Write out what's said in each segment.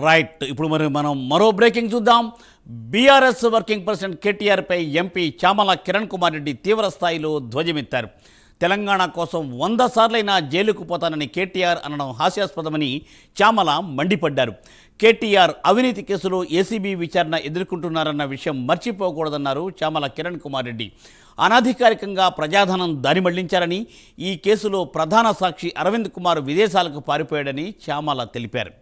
Right. ఇప్పుడు మనం మరో బ్రేకింగ్ చూద్దాం. బీఆర్ఎస్ వర్కింగ్ ప్రెసిడెంట్ కేటీఆర్పై ఎంపీ చామల కిరణ్ కుమార్ రెడ్డి తీవ్ర స్థాయిలో ధ్వజమెత్తారు. తెలంగాణ కోసం 100 సార్లైనా జైలుకు పోతానని కేటీఆర్ అనడం హాస్యాస్పదమని చామల మండిపడ్డారు. కేటీఆర్ అవినీతి కేసులో ఏసీబీ విచారణ ఎదుర్కొంటున్నారన్న విషయం మర్చిపోకూడదన్నారు చామల కిరణ్ కుమార్ రెడ్డి. అనధికారికంగా ప్రజాధనం దారి మళ్లించారని, ఈ కేసులో ప్రధాన సాక్షి అరవింద్ కుమార్ విదేశాలకు పారిపోయాడని చామల తెలిపారు.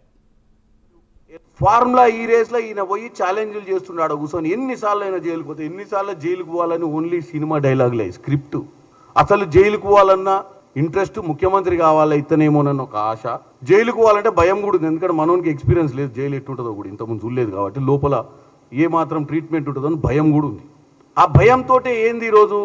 ఫార్ములా ఈ రేస్లో ఈయన పోయి ఛాలెంజ్లు చేస్తున్నాడు కూర్చొని. ఎన్నిసార్లు అయినా జైలుకు పోతే, ఎన్నిసార్లు జైలుకు పోవాలని ఓన్లీ సినిమా డైలాగులే, స్క్రిప్ట్. అసలు జైలుకు పోవాలన్న ఇంట్రెస్ట్, ముఖ్యమంత్రి కావాలి ఇతనేమోనన్న ఒక ఆశ. జైలుకు పోవాలంటే భయం కూడా ఉంది, ఎందుకంటే మనోనికి ఎక్స్పీరియన్స్ లేదు జైలు ఎట్టుంటుందో కూడా, ఇంతకుముందు చూడలేదు కాబట్టి లోపల ఏ మాత్రం ట్రీట్మెంట్ ఉంటుందో అని భయం కూడా ఉంది. ఆ భయంతో ఏంది ఈరోజు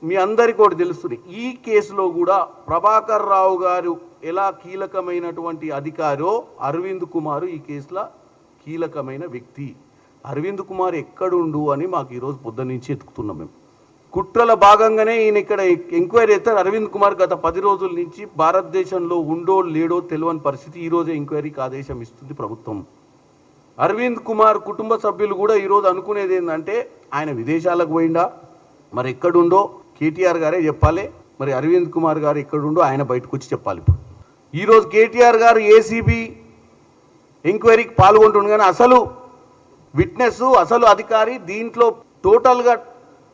మీ అందరికీ ఒకటి తెలుస్తుంది, ఈ కేసులో కూడా ప్రభాకర్ రావు గారు ఎలా కీలకమైనటువంటి అధికారో అరవింద్ కుమార్ ఈ కేసులో కీలకమైన వ్యక్తి. అరవింద్ కుమార్ ఎక్కడుండు అని మాకు ఈరోజు పొద్దున్న నుంచి ఎత్తుకుతున్నాం మేము. కుట్రల భాగంగానే ఈయన ఇక్కడ ఎంక్వైరీ చేస్తారు. అరవింద్ కుమార్ గత 10 రోజుల నుంచి భారతదేశంలో ఉండో లేడో తెలియని పరిస్థితి. ఈరోజు ఎంక్వైరీకి ఆదేశం ఇస్తుంది ప్రభుత్వం. అరవింద్ కుమార్ కుటుంబ సభ్యులు కూడా ఈరోజు అనుకునేది ఏంటంటే ఆయన విదేశాలకు పోయిందా, మరి ఎక్కడుండో కేటీఆర్ గారే చెప్పాలి, మరి అరవింద్ కుమార్ గారు ఎక్కడుండో ఆయన బయటకు వచ్చి చెప్పాలి. ఇప్పుడు ఈరోజు కేటీఆర్ గారు ఏసీబీ ఎంక్వైరీకి పాల్గొంటుండు, కానీ అసలు విట్నెస్, అసలు అధికారి దీంట్లో టోటల్గా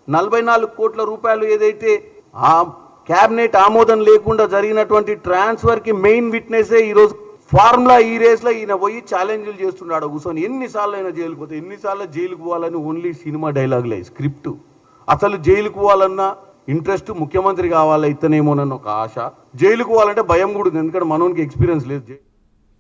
44 కోట్ల రూపాయలు ఏదైతే ఆ క్యాబినెట్ ఆమోదం లేకుండా జరిగినటువంటి ట్రాన్స్ఫర్కి మెయిన్ విట్నెసే ఈరోజు ఫార్ములా ఈ రేస్లో ఈయన పోయి ఛాలెంజ్లు చేస్తున్నాడు కూర్చొని. ఎన్నిసార్లు అయినా జైలుకు పోతే, ఎన్నిసార్లు జైలుకు పోవాలని ఓన్లీ సినిమా డైలాగులే, స్క్రిప్ట్. అసలు జైలుకు పోవాలన్న ఇంట్రెస్ట్, ముఖ్యమంత్రి కావాలి ఇతనేమోనన్న ఒక ఆశ. జైలుకు పోవాలంటే భయం కూడా ఉంది, ఎందుకంటే మనోనికి ఎక్స్పీరియన్స్ లేదు.